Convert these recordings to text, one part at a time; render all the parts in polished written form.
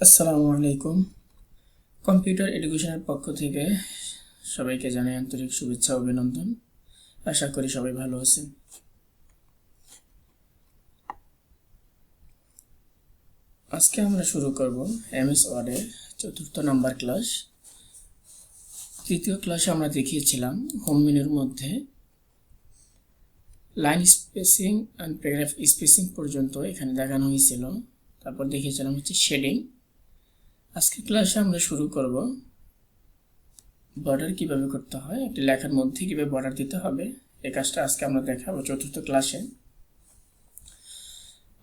আসসালামু আলাইকুম। কম্পিউটার এডুকেশনের পক্ষ থেকে সবাইকে জানাই আন্তরিক শুভেচ্ছা ও অভিনন্দন। আশা করি সবাই ভালো আছেন। আজকে আমরা শুরু করব এমএস ওয়ার্ডের 4th নাম্বার ক্লাস। 3য় ক্লাসে আমরা দেখিয়েছিলাম হোম মেনুর মধ্যে line spacing and paragraph spacing পর্যন্ত এখানে দেখানো হয়েছিল। তারপর দেখিয়েছিলাম হচ্ছে শেডিং। আজকে ক্লাসে আমরা শুরু করব বর্ডার কিভাবে করতে হয়, একটি লেখার মধ্যে কিভাবে বর্ডার দিতে হবে। এই কাজটা আজকে আমরা দেখাবো 4th ক্লাসে।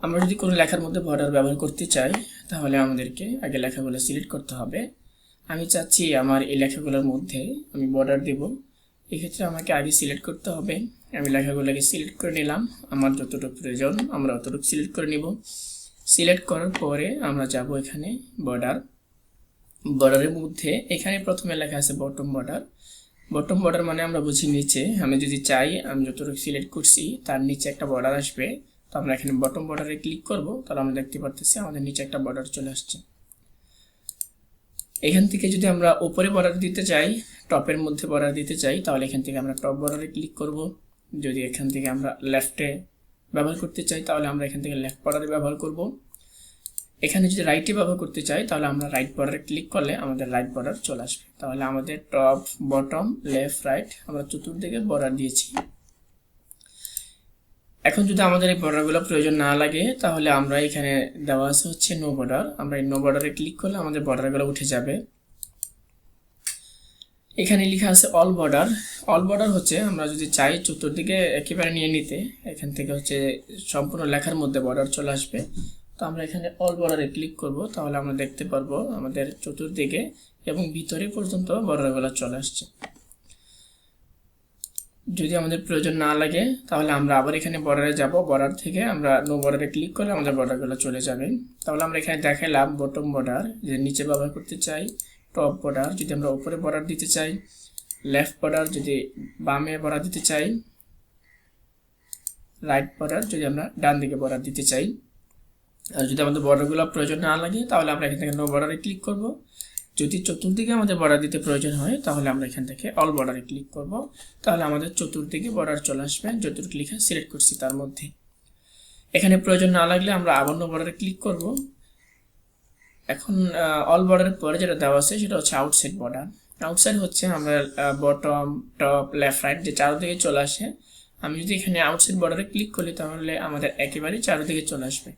আমরা যদি কোনো লেখার মধ্যে বর্ডার ব্যবহার করতে চাই তাহলে আমাদেরকে আগে লেখাগুলো সিলেক্ট করতে হবে। আমি চাচ্ছি আমার এই লেখাগুলোর মধ্যে আমি বর্ডার দেব। এক্ষেত্রে আমাকে আগে সিলেক্ট করতে হবে। আমি লেখাগুলোকে সিলেক্ট করে নিলাম। আমার যতটুকু প্রয়োজন আমরা অতটুকু সিলেক্ট করে নিব। সিলেক্ট করার পরে আমরা যাব এখানে বর্ডারের মধ্যে এখানে প্রথমে লেখা আছে বটম বর্ডার। বটম বর্ডার মানে আমরা বুঝি নিচে। আমি যদি চাই আমি যতটুকু সিলেক্ট করছি তার নিচে একটা বর্ডার আসবে, তো আমরা এখানে বটম বর্ডারে ক্লিক করব। তাহলে আমরা দেখতে পারতেছি আমাদের নিচে একটা বর্ডার চলে আসছে। এখান থেকে যদি আমরা উপরে বর্ডার দিতে চাই, টপের মধ্যে বর্ডার দিতে চাই, তাহলে এখান থেকে আমরা টপ বর্ডারে ক্লিক করব। যদি এখান থেকে আমরা লেফটে ব্যবহার করতে চাই তাহলে আমরা এখান থেকে লেফট বর্ডারে ব্যবহার করব। এখানে যদি রাইটে ব্যবহার করতে চাই তাহলে আমরা রাইট বর্ডারে ক্লিক করলে আমাদের রাইট বর্ডার চলে আসবে। তাহলে আমাদের টপ, বটম, লেফট, রাইট আমরা চতুর্দিকে বর্ডার দিয়েছি। এখন যদি আমাদের এই বর্ডারগুলো প্রয়োজন না লাগে তাহলে আমরা এখানে দেওয়া আছে হচ্ছে নো বর্ডার। আমরা এই নো বর্ডারে ক্লিক করলে আমাদের বর্ডারগুলো উঠে যাবে। এখানে লেখা আছে অল বর্ডার। অল বর্ডার হচ্ছে আমরা যদি চাই চতুর্দিকে একেবারে নিয়ে নিতে, এখান থেকে হচ্ছে সম্পূর্ণ লেখার মধ্যে বর্ডার চলে আসবে। তো আমরা এখানে অল বর্ডারে ক্লিক করব, তাহলে আমরা দেখতে পারবো আমাদের চতুর্দিকে এবং ভিতরে পর্যন্ত বর্ডারগুলো চলে আসছে। যদি আমাদের প্রয়োজন না লাগে তাহলে আমরা আবার এখানে বর্ডারে যাব। বর্ডার থেকে আমরা নো বর্ডারে ক্লিক করলে আমাদের বর্ডারগুলো চলে যাবে। তাহলে আমরা এখানে দেখালাম বটম বর্ডার যে নিচে ব্যবহার করতে চাই, টপ বর্ডার যদি আমরা উপরে বর্ডার দিতে চাই, লেফট বর্ডার যদি বামে বর্ডার দিতে চাই, রাইট বর্ডার যদি আমরা ডান দিকে বর্ডার দিতে চাই। আর যদি আমাদের বর্ডারগুলো প্রয়োজন না লাগে তাহলে আমরা এখান থেকে নো বর্ডারে ক্লিক করব। যদি চতুর্দিকে আমাদের বর্ডার দিতে প্রয়োজন হয় তাহলে আমরা এখান থেকে অল বর্ডারে ক্লিক করব। তাহলে আমাদের চতুর্দিকে বর্ডার চলে আসবে যতটুকু লেখা সিলেক্ট করছি তার মধ্যে। এখানে প্রয়োজন না লাগলে আমরা আবার নো বর্ডারে ক্লিক করব। এখন অল বর্ডারের পরে যেটা দেওয়া আছে সেটা হচ্ছে আউটসাইড বর্ডার। আউটসাইড হচ্ছে আমরা বটম, টপ, লেফট, রাইট যে চারদিকে চলে আসে। আমি যদি এখানে আউটসাইড বর্ডারে ক্লিক করি তাহলে আমাদের একেবারে চারদিকে চলে আসবে।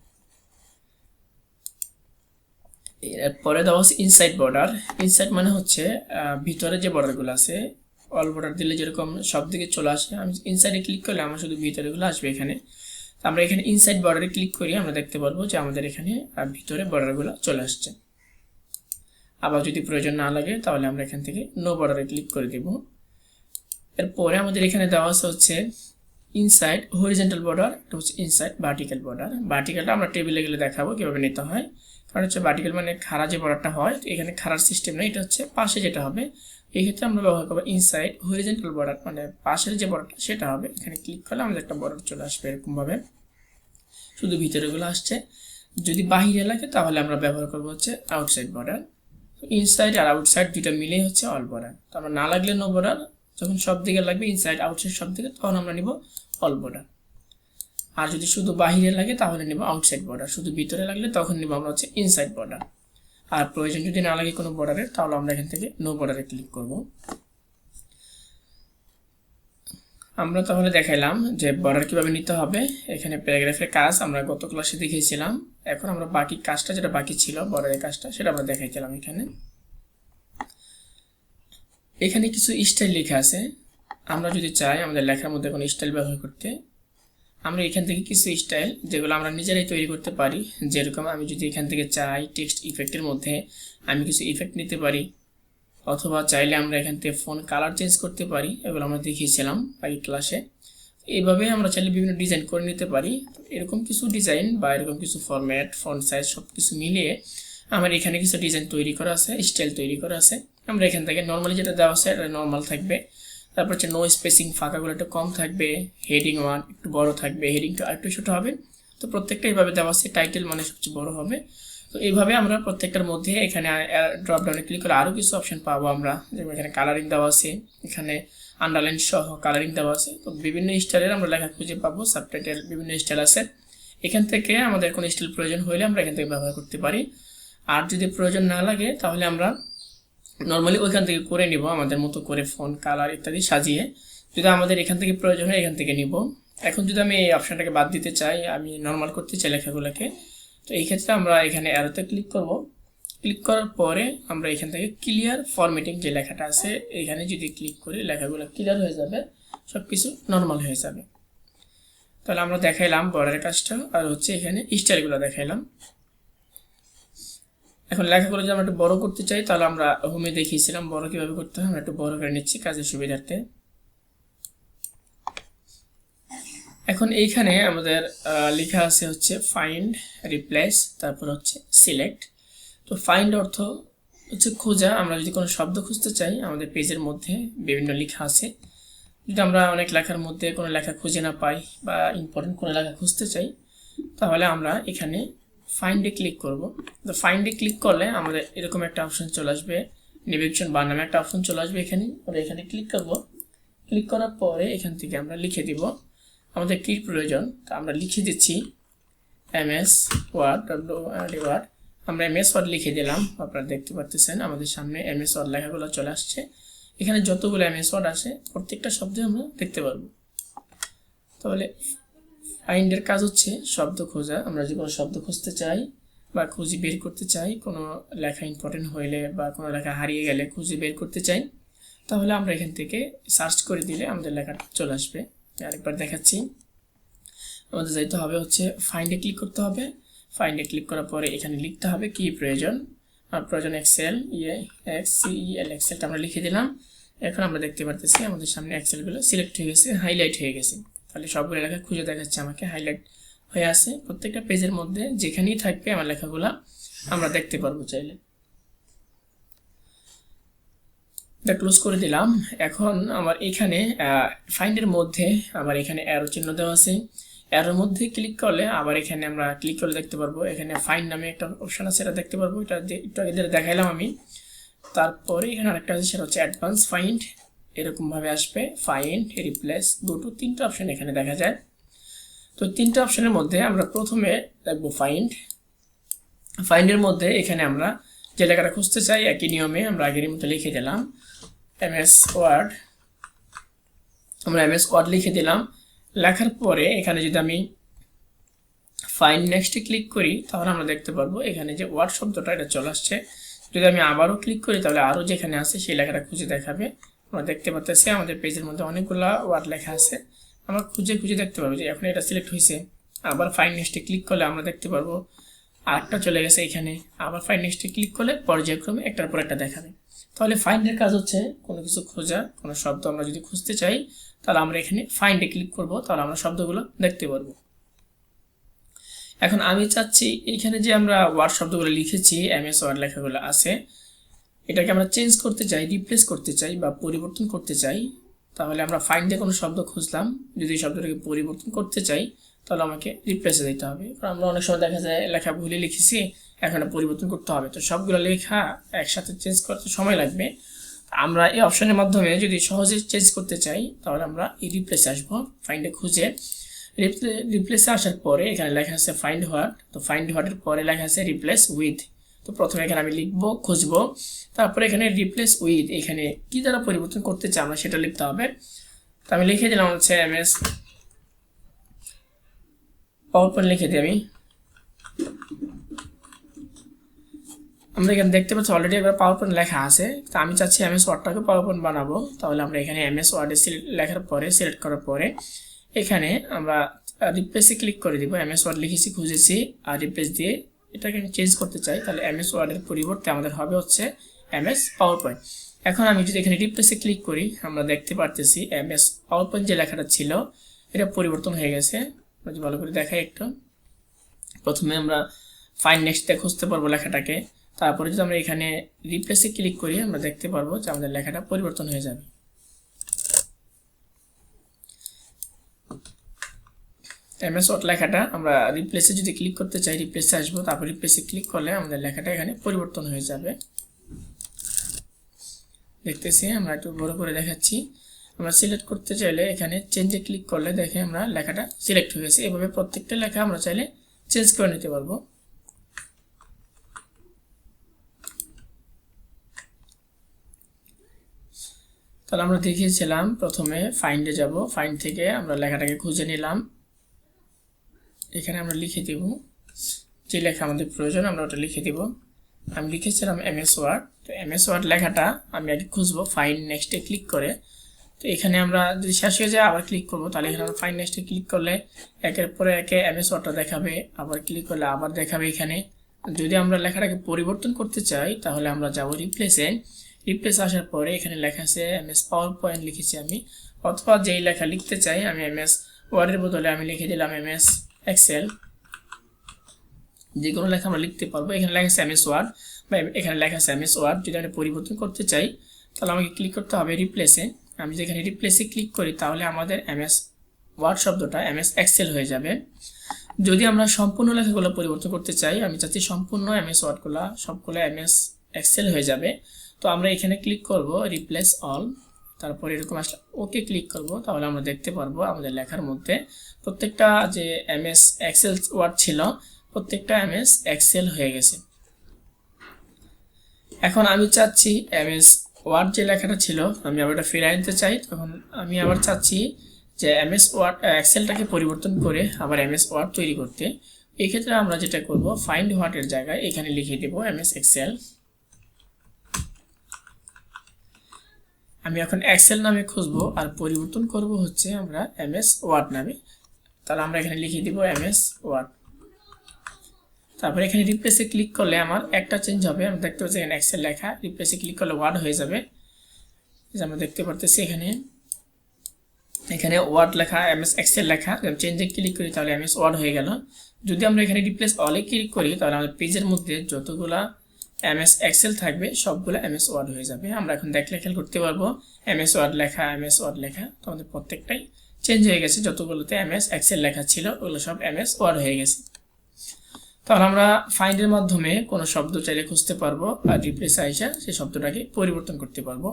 এরপরে দেওয়া আছে ইনসাইড বর্ডার। ইনসাইড মানে হচ্ছে ভিতরে যে বর্ডারগুলো আছে। অল বর্ডার দিলে যেরকম সব দিকে চলে আসে, আমি ইনসাইডে ক্লিক করলে আমার শুধু ভিতরেগুলো আসবে এখানে। আমরা এখানে ইনসাইড বর্ডারে ক্লিক করি, আমরা দেখতে পারবো যে আমাদের এখানে ভিতরে বর্ডারগুলো চলে আসছে। আবার যদি প্রয়োজন না লাগে তাহলে আমরা এখান থেকে নো বর্ডারে ক্লিক করে দেব। এরপরে আমাদের এখানে দেওয়া আছে হচ্ছে ইনসাইড হরিজন্টাল বর্ডার, এটা হচ্ছে ইনসাইড ভার্টিক্যাল বর্ডার। ভার্টিক্যালটা আমরা টেবিলে গেলে দেখাবো কীভাবে নিতে হয়। কারণ হচ্ছে ভার্টিক্যাল মানে খাড়া যে বর্ডারটা হয়, এখানে খাড়ার সিস্টেম নেই, এটা হচ্ছে পাশে যেটা হবে। এই ক্ষেত্রে আমরা ব্যবহার করবো ইনসাইড হরিজন্টাল বর্ডার, মানে পাশের যে বর্ডারটা সেটা হবে। এখানে ক্লিক করলে আমাদের একটা বর্ডার চলে আসবে এরকমভাবে, শুধু ভিতরেগুলো আসছে। যদি বাহিরে লাগে তাহলে আমরা ব্যবহার করবো হচ্ছে আউটসাইড বর্ডার। ইনসাইড আর আউটসাইড দুইটা মিলেই হচ্ছে অল বর্ডার। তো আমরা না লাগলে নো বর্ডার, যখন সব দিকে লাগবে ইনসাইড আউটসাইড সব দিকে, তখন আমরা নিব অল বর্ডার। আর যদি শুধু বাহিরে লাগে তাহলে নিব আউটসাইড বর্ডার, শুধু ভিতরে লাগলে তখন নিব আমরা হচ্ছে ইনসাইড বর্ডার। আর প্রয়োজন যদি না লাগে কোনো বর্ডারের তাহলে আমরা এখান থেকে নো বর্ডারে ক্লিক করব। আমরা তাহলে দেখাইলাম যে বর্ডার কিভাবে নিতে হবে। এখানে প্যারাগ্রাফের কাজ আমরা গত ক্লাসে দেখিয়েছিলাম। এখন আমরা বাকি কাজটা যেটা বাকি ছিল বর্ডারের কাজটা সেটা আমরা দেখাইছিলাম। এখানে কিছু স্টাইল লেখা আছে। আমরা যদি চাই আমাদের লেখার মধ্যে কোনো স্টাইল ব্যবহার করতে, আমরা এখান থেকে কিছু স্টাইল যেগুলো আমরা নিজেরাই তৈরি করতে পারি। যেরকম আমি যদি এখান থেকে চাই টেক্সট ইফেক্টের মধ্যে আমি কিছু ইফেক্ট নিতে পারি, অথবা চাইলে আমরা এখান থেকে ফোন কালার চেঞ্জ করতে পারি। এগুলো আমরা দেখিয়েছিলাম আগে ক্লাসে। এইভাবে আমরা চাইলে বিভিন্ন ডিজাইন করে নিতে পারি। এরকম কিছু ডিজাইন বা এরকম কিছু ফরম্যাট, ফন্ট সাইজ সব কিছু মিলিয়ে আমার এখানে কিছু ডিজাইন তৈরি করা আছে, স্টাইল তৈরি করা আছে। আমরা এখান থেকে নর্মালি যেটা দেওয়া আছে এটা নর্মাল থাকবে। তারপর হচ্ছে নো স্পেসিং, ফাঁকাগুলো একটু কম থাকবে। হেডিং 1 একটু বড় থাকবে, হেডিং 2 আরেকটু ছোটো হবে। তো প্রত্যেকটা এইভাবে দেওয়া আছে। টাইটেল মানে সবচেয়ে বড় হবে। তো তো এইভাবে আমরা প্রত্যেকটার মধ্যে এখানে ড্রপ ডাউনে ক্লিক করে আরও কিছু অপশন পাবো আমরা, যেমন এখানে কালারিং দেওয়া আছে, এখানে আন্ডারলাইন সহ কালারিং দেওয়া আছে। তো বিভিন্ন স্টাইলের আমরা লেখা খুঁজে পাবো, সাবটাইটেল বিভিন্ন স্টাইল আছে। এখান থেকে আমাদের কোনো স্টাইল প্রয়োজন হলে আমরা এখান থেকে ব্যবহার করতে পারি। আর যদি প্রয়োজন না লাগে তাহলে আমরা নর্মালি ওইখান থেকে করে নিব আমাদের মতো করে, ফোন কালার ইত্যাদি সাজিয়ে। যদি আমাদের এখান থেকে প্রয়োজন হয় এখান থেকে নিব। এখন যদি আমি এই অপশনটাকে বাদ দিতে চাই, আমি নর্মাল করতে চাই লেখাগুলোকে, তো এই ক্ষেত্রে আমরা এখানে অ্যারোতে ক্লিক করব। ক্লিক করার পরে আমরা এখান থেকে ক্লিয়ার ফরম্যাটিং যে লেখাটা আছে এখানে যদি ক্লিক করি লেখাগুলো ক্লিয়ার হয়ে যাবে, সব কিছু নর্মাল হয়ে যাবে। তাহলে আমরা দেখাইলাম বর্ডারের কাজটা, আর হচ্ছে এখানে স্টাইলগুলো দেখাইলাম। এখন লেখাগুলো যদি আমরা একটু বড় করতে চাই তাহলে আমরা হোমে দেখিয়েছিলাম বড় কিভাবে করতে হয়, আমরা একটু বড় করে নিচ্ছি কাজের সুবিধার্থে। এখন এইখানে আমাদের লেখা আছে হচ্ছে ফাইন্ড, রিপ্লেস, তারপর হচ্ছে সিলেক্ট। তো ফাইন্ড অর্থ হচ্ছে খোঁজা, আমরা যদি কোনো শব্দ খুঁজতে চাই আমাদের পেজের মধ্যে বিভিন্ন লেখা আছে, যদি আমরা অনেক লেখার মধ্যে কোনো লেখা খুঁজে না পাই বা ইম্পর্টেন্ট কোনো লেখা খুঁজতে চাই তাহলে আমরা এখানে ফাইন্ডে ক্লিক করব। তো ফাইন্ডে ক্লিক করলে আমাদের এরকম একটা অপশন চলে আসবে, নেভিগেশন বার নামে একটা অপশন চলে আসবে। আমরা এখানে ক্লিক করব। ক্লিক করার পরে এখান থেকে আমরা লিখে দিব আমাদের কী প্রয়োজন। তা আমরা লিখে দিচ্ছি MS ওয়ার্ড, ওয়ার্ড। আমরা MS ওয়ার্ড লিখে দিলাম, আপনারা দেখতে পাচ্ছেন আমাদের সামনে MS ওয়ার্ড লেখাগুলো চলে আসছে। এখানে যতগুলো MS ওয়ার্ড আছে প্রত্যেকটা শব্দে আমরা দেখতে পারবো। তাহলে ফাইন্ডের কাজ হচ্ছে শব্দ খোঁজা, আমরা যদি কোনো শব্দ খুঁজতে চাই বা খুঁজে বের করতে চাই, কোনো লেখা ইম্পর্টেন্ট হইলে বা কোনো লেখা হারিয়ে গেলে খুঁজে বের করতে চাই, তাহলে আমরা এখান থেকে সার্চ করে দিলে আমাদের লেখাটা চলে আসবে। আরেকবার দেখাচ্ছি, আমাদের যাইতে হবে হচ্ছে ফাইন্ডে ক্লিক করতে হবে। ফাইন্ডে ক্লিক করার পরে এখানে লিখতে হবে কি প্রয়োজন। প্রয়োজন এক্সেল, এক্সেলটা আমরা লিখে দিলাম। এখন আমরা দেখতে পারতেছি আমাদের সামনে এক্সেলগুলো সিলেক্ট হয়ে গেছে, হাইলাইট হয়ে গেছে। তাহলে সবগুলো লেখা খুঁজে দেখাচ্ছে আমাকে, হাইলাইট হয়ে আছে। প্রত্যেকটা পেজের মধ্যে যেখানেই থাকবে আমার লেখাগুলো আমরা দেখতে পারবো চাইলে। ক্লোজ করে দিলাম। এখন আমার এখানে ফাইন্ডের মধ্যে আবার এখানে অ্যারো চিহ্ন দেওয়া আছে, অ্যারোর মধ্যে ক্লিক করলে আবার এখানে আমরা ক্লিক করে দেখতে পারবো এখানে ফাইন্ড নামে একটা অপশন আছে, এটা দেখতে পারবো। এটা একটু আগে দেখাইলাম আমি। তারপরে এখানে আরেকটা আছে, সেটা হচ্ছে অ্যাডভান্স ফাইন্ড। এরকমভাবে আসবে ফাইন্ড, রিপ্লেস, গো টু, তিনটা অপশন এখানে দেখা যায়। তো তিনটা অপশনের মধ্যে আমরা প্রথমে দেখবো ফাইন্ড। ফাইন্ডের মধ্যে এখানে আমরা যে লেখাটা খুঁজতে চাই একই নিয়মে আমরা আগের মতো লিখে দিলাম MS ওয়ার্ড। আমরা MS ওয়ার্ড লিখে দিলাম। লেখার পরে এখানে যদি আমি ফাইন্ড নেক্সটে ক্লিক করি তাহলে আমরা দেখতে পারবো এখানে যে ওয়ার্ড শব্দটা এটা চলে আসছে। যদি আমি আবারও ক্লিক করি তাহলে আরও যেখানে আছে সেই লেখাটা খুঁজে দেখাবে। আমরা দেখতে পাচ্ছি আমাদের পেজের মধ্যে অনেকগুলো ওয়ার্ড লেখা আছে, আমরা খুঁজে দেখতে পাবো যে এখন এটা সিলেক্ট হয়েছে। আবার ফাইন্ড নেক্সটে ক্লিক করলে আমরা দেখতে পারবো আরেকটা চলে গেছে এখানে। আবার ফাইন্ড নেক্সটে ক্লিক করলে পর্যায়ক্রমে একটার পর একটা দেখাবে। তাহলে ফাইন্ডের কাজ হচ্ছে কোনো কিছু খোঁজা, কোনো শব্দ আমরা যদি খুঁজতে চাই তাহলে আমরা এখানে ফাইন্ডে ক্লিক করব, তাহলে আমরা শব্দগুলো দেখতে পারবো। এখন আমি চাচ্ছি এখানে যে আমরা ওয়ার্ড শব্দগুলো লিখেছি, MS ওয়ার্ড লেখাগুলো আছে, এটাকে আমরা চেঞ্জ করতে চাই, রিপ্লেস করতে চাই বা পরিবর্তন করতে চাই। তাহলে আমরা ফাইন্ডে কোনো শব্দ খুঁজলাম, যদি শব্দটাকে পরিবর্তন করতে চাই তাহলে আমাকে রিপ্লেসে দিতে হবে। কারণ আমরা অনেক সময় দেখা যায় লেখা ভুলে লিখেছি, এখন পরিবর্তন করতে হবে, তো সবগুলো লেখা একসাথে চেঞ্জ করতে সময় লাগবে। আমরা এই অপশনের মাধ্যমে যদি সহজে চেঞ্জ করতে চাই তাহলে আমরা এই রিপ্লেসে আসবো। ফাইন্ডে খুঁজে রিপ্লেসে আসার পরে এখানে লেখা আছে ফাইন্ড হোয়াট। তো ফাইন্ড হোয়াটের পরে লেখা আছে রিপ্লেস উইথ। তো প্রথমে এখানে আমি লিখবো, খুঁজবো, তারপরে এখানে রিপ্লেস উইথ, এখানে কি দ্বারা পরিবর্তন করতে চাই আমরা সেটা লিখতে হবে। তো আমি লিখে দিলাম হচ্ছে MS পাওয়ারপয়েন্ট লিখে দিই আমি। আমরা এখানে দেখতে পাচ্ছি অলরেডি একবার পাওয়ারপয়েন্ট লেখা আছে, তো আমি চাচ্ছি MS ওয়ার্ডটাকে পাওয়ারপয়েন্ট বানাবো। তাহলে আমরা এখানে MS ওয়ার্ডে লেখার পরে সিলেক্ট করার পরে এখানে আমরা রিপ্লেসে ক্লিক করে দিব। MS ওয়ার্ড লিখেছি, খুঁজেছি, আর রিপ্লেস দিয়ে এটাকে আমি চেঞ্জ করতে চাই, তাহলে MS ওয়ার্ডের পরিবর্তে আমাদের হবে হচ্ছে MS পাওয়ারপয়েন্ট। এখন আমি যদি এখানে রিপ্লেসে ক্লিক করি আমরা দেখতে পারতেছি MS পাওয়ারপয়েন্ট যে লেখাটা ছিল এটা পরিবর্তন হয়ে গেছে। যদি ভালো করে দেখাই একটু, প্রথমে আমরা ফাইন্ড নেক্সটে খুঁজতে পারবো লেখাটাকে, তারপরে যদি আমরা এখানে রিপ্লেসে ক্লিক করি আমরা দেখতে পারবো যে আমাদের লেখাটা পরিবর্তন হয়ে যাবে। এমএস ওয়ার্ড লেখাটা আমরা রিপ্লেসে যদি ক্লিক করতে চাই, রিপ্লেসে আসবো, তারপর রিপ্লেসে ক্লিক করলে আমাদের লেখাটা এখানে পরিবর্তন হয়ে যাবে। দেখতেছি, আমরা একটু বড় করে দেখাচ্ছি। আমরা সিলেক্ট করতে চাইলে এখানে চেঞ্জে ক্লিক করলে দেখে আমরা লেখাটা সিলেক্ট হয়ে গেছে। এভাবে প্রত্যেকটা লেখা আমরা চাইলে চেঞ্জ করে নিতে পারবো। তাহলে আমরা দেখিয়েছিলাম প্রথমে ফাইন্ডে যাব, ফাইন্ড থেকে আমরা লেখাটাকে খুঁজে নিলাম, এখানে আমরা লিখে দেব যে লেখা আমাদের প্রয়োজন, আমরা ওটা লিখে দেব। আমি লিখেছিলাম এমএস ওয়ার্ড, তো এমএস ওয়ার্ড লেখাটা আমি আগে খুঁজবো, ফাইন্ড নেক্সটে ক্লিক করে। তো এখানে আমরা যদি শেষ হয়ে যায় আবার ক্লিক করবো, তাহলে এখানে আমরা ফাইন্ড নেক্সটে ক্লিক করলে একের পরে একে এমএস ওয়ার্ডটা দেখাবে, আবার ক্লিক করলে আবার দেখাবে। এখানে যদি আমরা লেখাটাকে পরিবর্তন করতে চাই তাহলে আমরা যাব রিপ্লেসে, রিপ্লেস আসার পরে এখানে লেখা আছে এমএস পাওয়ার পয়েন্ট লিখেছি আমি, অথবা যেই লেখা লিখতে চাই আমি এমএস ওয়ার্ডের বদলে আমি লিখে দিলাম এমএস এক্সেল, যে কোনো লেখা আমরা লিখতে পারবো। এখানে লেখা আছে এমএস ওয়ার্ড বা এখানে লেখা আছে এমএস ওয়ার্ড। যদি আমি পরিবর্তন করতে চাই তাহলে আমাকে ক্লিক করতে হবে রিপ্লেসে। আমি যেখানে রিপ্লেসে ক্লিক করি তাহলে আমাদের এমএস ওয়ার্ড শব্দটা এমএস এক্সেল হয়ে যাবে। যদি আমরা সম্পূর্ণ লেখাগুলো পরিবর্তন করতে চাই, আমি চাচ্ছি সম্পূর্ণ এমএস ওয়ার্ডগুলো সবগুলো এমএস এক্সেল হয়ে যাবে, তো আমরা এখানে ক্লিক করব রিপ্লেস অল, তারপর এরকম আসলে ওকে ক্লিক করব, তাহলে আমরা দেখতে পারবো আমাদের লেখার মধ্যে প্রত্যেকটা যে এমএস এক্সেল ওয়ার্ড ছিল প্রত্যেকটা এমএস এক্সেল হয়ে গেছে। এখন আমি চাচ্ছি এমএস ওয়ার্ড যে লেখাটা ছিল আমি আবার এটা ফিরিয়ে আনতে চাই, তখন আমি আবার চাচ্ছি যে এমএস ওয়ার্ড এক্সেলটাকে পরিবর্তন করে আবার এমএস ওয়ার্ড তৈরি করতে। এই ক্ষেত্রে আমরা যেটা করব, ফাইন্ড হোয়াটের জায়গায় এখানে লিখে দেব এমএস এক্সেল। আমি এখন এক্সেল নামে খুঁজবো আর পরিবর্তন করব হচ্ছে আমরা এমএস ওয়ার্ড নামে, তাহলে আমরা এখানে লিখে দিব এমএস ওয়ার্ড। তারপরে এখানে রিপ্লেসে ক্লিক করলে আমার একটা চেঞ্জ হবে, আমরা দেখতে পাচ্ছি এখানে এক্সেল লেখা, রিপ্লেসে ক্লিক করলে ওয়ার্ড হয়ে যাবে। আমরা দেখতে পারতেছি এখানে ওয়ার্ড লেখা এমএস এক্সেল লেখা, চেঞ্জে ক্লিক করি তাহলে এমএস ওয়ার্ড হয়ে গেল। যদি আমরা এখানে রিপ্লেস অলে ক্লিক করি তাহলে আমাদের পেজের মধ্যে যতগুলা এমএস এক্সেল থাকবে সবগুলো এমএস ওয়ার্ড হয়ে যাবে। আমরা এখন দেখলে খেয়াল করতে পারবো এমএস ওয়ার্ড লেখা, এমএস ওয়ার্ড লেখা, তো আমাদের প্রত্যেকটাই চেঞ্জ হয়ে গেছে। যতগুলোতে এমএস এক্সেল লেখা ছিল ওগুলো সব এমএস ওয়ার্ড হয়ে গেছে। তাহলে আমরা ফাইন্ডের মাধ্যমে কোনো শব্দ চাইলে খুঁজতে পারবো আর রিপ্লেস আইসা সেই শব্দটাকে পরিবর্তন করতে পারবো।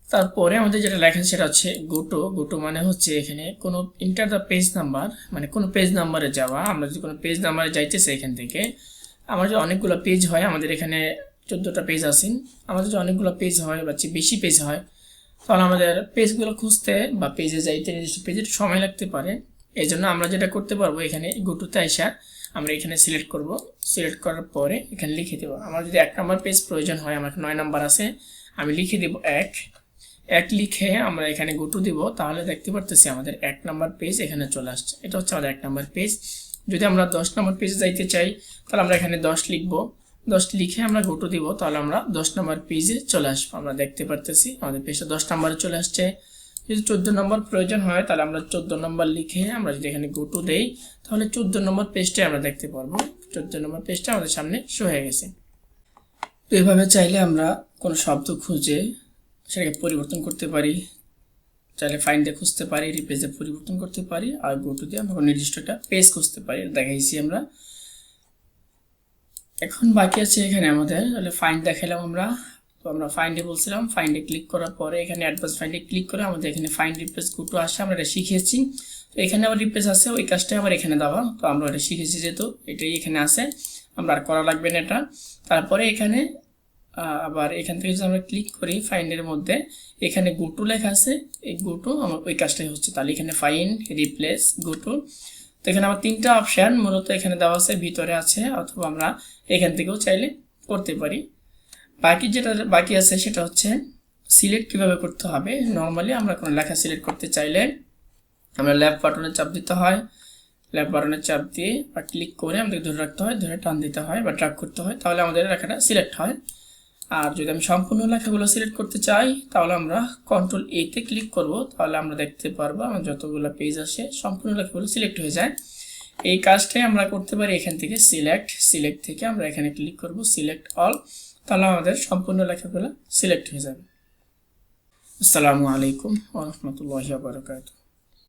তারপরে আমাদের যেটা লেখা সেটা হচ্ছে গোটো। গোটো মানে হচ্ছে এখানে কোনো ইন্টার দ্য পেজ নাম্বার, মানে কোনো পেজ নাম্বারে যাওয়া। আমরা যদি কোনো পেজ নাম্বারে যাইতেছি এখান থেকে, আমার যে অনেকগুলো পেজ হয়, আমাদের এখানে 14টা পেজ আছে, আমাদের যে অনেকগুলো পেজ হয় বা বেশি পেজ হয় তাহলে আমাদের পেজগুলো খুঁজতে বা পেজে যাইতে নির্দিষ্ট পেজে সময় লাগতে পারে। এই জন্য আমরা যেটা করতে পারবো, এখানে গোটোতে আইসা আমরা এখানে সিলেক্ট করব, সিলেক্ট করার পরে এখানে লিখে দেবো। আমার যদি 1 নম্বর পেজ প্রয়োজন হয়, আমার 9 নম্বর আছে, আমি লিখে দেব 1 লিখে আমরা এখানে গোটো দিব, তাহলে দেখতে পারতেছি আমাদের 1 নম্বর পেজ এখানে চলে আসছে। এটা হচ্ছে আমাদের 1 নম্বর পেজ। যদি আমরা 10 নম্বর পেজে যাইতে চাই তাহলে আমরা এখানে 10 লিখব, 10 লিখে আমরা গোটো দিব, তাহলে আমরা 10 নম্বর পেজে চলে আসবো। আমরা দেখতে পারতেছি আমাদের পেজটা 10 নম্বরে চলে আসছে। যদি 14 নম্বর প্রয়োজন হয় তাহলে আমরা 14 নম্বর লিখে আমরা যদি এখানে গোটো দেই তাহলে 14 নম্বর পেজটা আমরা দেখতে পারবো। 14 নম্বর পেজটা আমাদের সামনে শো হয়ে গেছে। তো এভাবে চাইলে আমরা কোনো শব্দ খুঁজে সেটাকে পরিবর্তন করতে পারি, চাইলে ফাইন্ডে খুঁজতে পারি, রিপ্লেসে পরিবর্তন করতে পারি, আর গোটো দিয়ে আমরা নির্দিষ্ট একটা পেজ খুঁজতে পারি, দেখাইছি আমরা। এখন বাকি আছে এখানে আমাদের, তাহলে ফাইন্ড দেখালাম আমরা। তো আমরা ফাইন্ডে বলছিলাম, ফাইন্ডে ক্লিক করার পরে এখানে অ্যাডভান্স ফাইন্ডে ক্লিক করে আমাদের এখানে ফাইন্ড রিপ্লেস গোটো আসে, আমরা এটা শিখেছি। তো এখানে আবার রিপ্লেস আছে, ওই কাজটাই আবার এখানে দেওয়া, তো আমরা এটা শিখেছি যেহেতু এটাই এখানে আছে, আমরা আর করা লাগবে না এটা। তারপরে এখানে আবার এখান থেকে যদি আমরা ক্লিক করি ফাইন্ডের মধ্যে, এখানে গোটো লেখা আছে, এই গোটো আমার ওই কাজটাই হচ্ছে। তাহলে এখানে ফাইন্ড, রিপ্লেস, গোটো, তো এখানে আমার 3টা অপশান মূলত এখানে দেওয়া আছে, ভিতরে আছে, অথবা আমরা এখান থেকেও চাইলে করতে পারি। বাকি যেটা বাকি আছে সেটা হচ্ছে সিলেক্ট কিভাবে করতে হবে। নর্মালি আমরা কোনো লেখা সিলেক্ট করতে চাইলে আমরা লেফট বাটনে চাপ দিতে হয়, লেফট বাটনে চাপ দিয়ে বা ক্লিক করে আমাদের ধরে রাখতে হয়, ধরে টান দিতে হয় বা ড্র্যাগ করতে হয়, তাহলে আমাদের লেখাটা সিলেক্ট হয়। আর যদি আমি সম্পূর্ণ লেখাগুলো সিলেক্ট করতে চাই তাহলে আমরা কন্ট্রোল এ তে ক্লিক করব, তাহলে আমরা দেখতে পারবো আমার যতগুলো পেজ আসে সম্পূর্ণ লেখাগুলো সিলেক্ট হয়ে যায়। এই কাজটাই আমরা করতে পারি এখান থেকে সিলেক্ট থেকে আমরা এখানে ক্লিক করব সিলেক্ট অল, তাহলে আমাদের সম্পূর্ণ লেখাগুলো সিলেক্ট হয়ে যাবে। আসসালামু আলাইকুম ওয়া রাহমাতুল্লাহি ওয়া বারাকাতুহু।